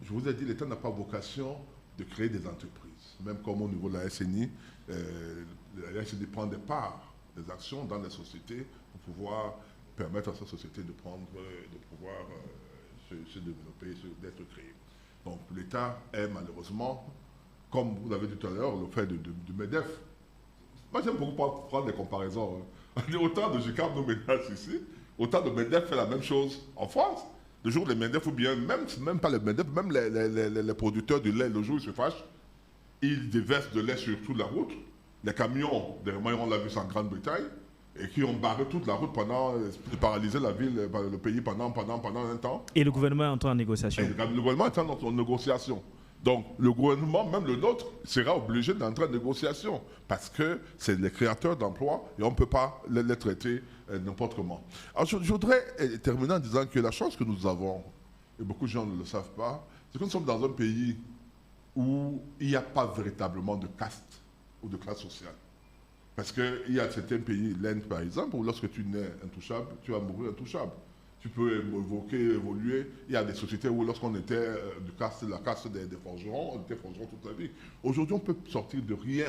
je vous ai dit, l'État n'a pas vocation de créer des entreprises. Même comme au niveau de la SNI, la SNI prend des parts des actions dans les sociétés pour pouvoir permettre à ces sociétés de pouvoir se développer, d'être créées. Donc l'État est malheureusement, comme vous l'avez dit tout à l'heure, le fait du MEDEF. Moi j'aime beaucoup prendre des comparaisons. Autant de GICAP nos ménages ici, autant de MEDEF fait la même chose en France. Le jour où les MEDEF, ou bien même pas les MEDEF, même les producteurs du lait, le jour où ils se fâchent, ils déversent de lait sur toute la route. Les camions, dernièrement, on l'a vu ça en Grande-Bretagne, et qui ont barré toute la route paralysé la ville, le pays pendant un temps. Et le gouvernement est entré en négociation. Le gouvernement est entré en négociation. Donc, le gouvernement, même le nôtre, sera obligé d'entrer en négociation, parce que c'est les créateurs d'emplois, et on ne peut pas les traiter n'importe comment. Alors, je voudrais terminer en disant que la chance que nous avons, et beaucoup de gens ne le savent pas, c'est que nous sommes dans un pays où il n'y a pas véritablement de caste ou de classe sociale. Parce qu'il y a certains pays, l'Inde par exemple, où lorsque tu nais intouchable, tu vas mourir intouchable. Tu peux évoluer. Il y a des sociétés où lorsqu'on était la caste des forgerons, on était forgerons toute la vie. Aujourd'hui, on peut sortir de rien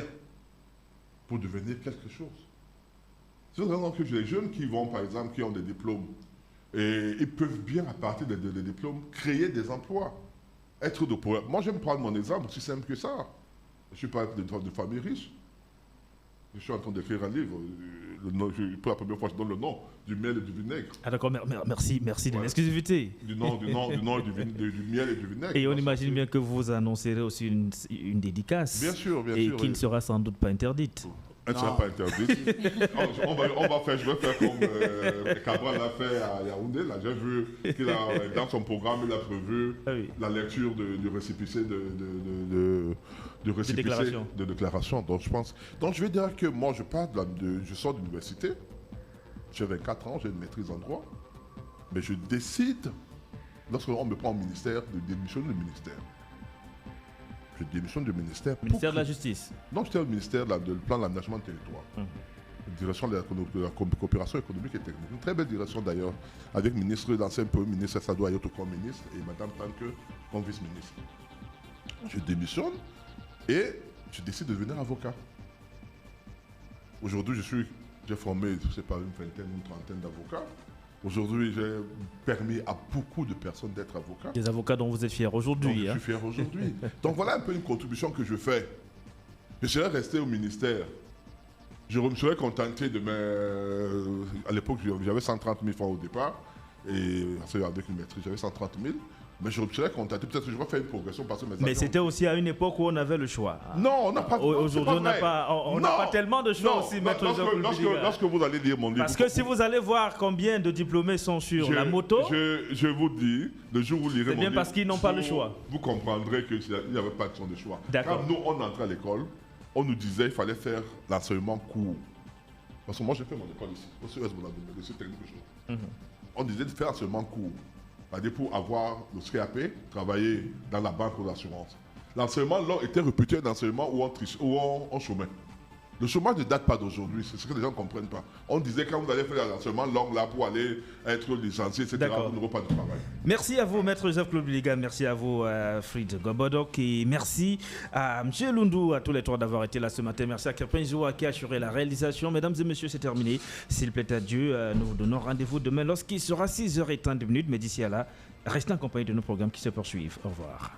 pour devenir quelque chose. C'est vraiment que les jeunes qui vont, par exemple, qui ont des diplômes, et ils peuvent bien, à partir des diplômes, créer des emplois. Moi, j'aime prendre mon exemple, aussi simple que ça. Je ne suis pas de famille riche. Je suis en train d'écrire un livre. Pour la première fois, je donne le nom du miel et du vinaigre. Ah d'accord, merci de l'exclusivité. Du nom du miel et du vinaigre. Et on imagine bien que vous annoncerez aussi une dédicace. Bien sûr. Et qui ne sera sans doute pas interdite. Elle ne sera pas interdite. Je vais faire comme Cabral l'a fait à Yaoundé. J'ai vu qu'il a, dans son programme, il a prévu la lecture du récépissé de déclaration. Donc je vais dire que moi je sors de l'université, j'ai 24 ans, j'ai une maîtrise en droit, mais je décide, lorsqu'on me prend au ministère, de démissionner du ministère. Je démissionne du ministère. Ministère de la Justice? Non, j'étais au ministère du plan de l'aménagement du territoire. Direction de la coopération économique et technique. Une très belle direction d'ailleurs, avec l'ancien ministre Sadou Ayoto comme ministre et Madame Tanke comme vice-ministre. Je démissionne et je décide de devenir avocat. Aujourd'hui, je j'ai formé, je sais pas, une vingtaine, une trentaine d'avocats. Aujourd'hui, j'ai permis à beaucoup de personnes d'être avocats. Des avocats dont vous êtes fiers aujourd'hui. Je suis fier aujourd'hui. Donc voilà un peu une contribution que je fais. Je serais resté au ministère. Je me serais contenté de mes... À l'époque, j'avais 130 000 francs au départ. Et avec une maîtrise, j'avais 130 000. Mais je me serais contenté. Peut-être que je vais faire une progression parce que mes Mais c'était aussi à une époque où on avait le choix. Non, on n'a pas. Aujourd'hui, on n'a pas tellement de choix aussi, maître lorsque vous allez lire mon livre. Parce que si vous allez voir combien de diplômés sont sur la moto. Je vous dis, le jour où vous lirez mon livre. C'est bien parce qu'ils n'ont pas le choix. Vous comprendrez qu'il n'y avait pas de choix. D'accord. Quand nous, on entrait à l'école, on nous disait qu'il fallait faire l'enseignement court. Parce que moi, j'ai fait mon école ici, au CES de ce technique. On disait de faire l'enseignement court. C'est-à-dire pour avoir le CAP, travailler dans la banque ou l'assurance. L'enseignement long était réputé un enseignement où on chômait. Le chômage ne date pas d'aujourd'hui, c'est ce que les gens ne comprennent pas. On disait quand vous allez faire l'enseignement long là pour aller être licencié, etc., vous n'aurez pas de travail. Merci à vous, maître Joseph-Claude Biliga, merci à vous, Fried Gobodok, et merci à M. Lundu, à tous les trois d'avoir été là ce matin. Merci à Kerpen Joua qui a assuré la réalisation. Mesdames et messieurs, c'est terminé. S'il plaît à Dieu, nous vous donnons rendez-vous demain lorsqu'il sera 6h30. Mais d'ici à là, restez en compagnie de nos programmes qui se poursuivent. Au revoir.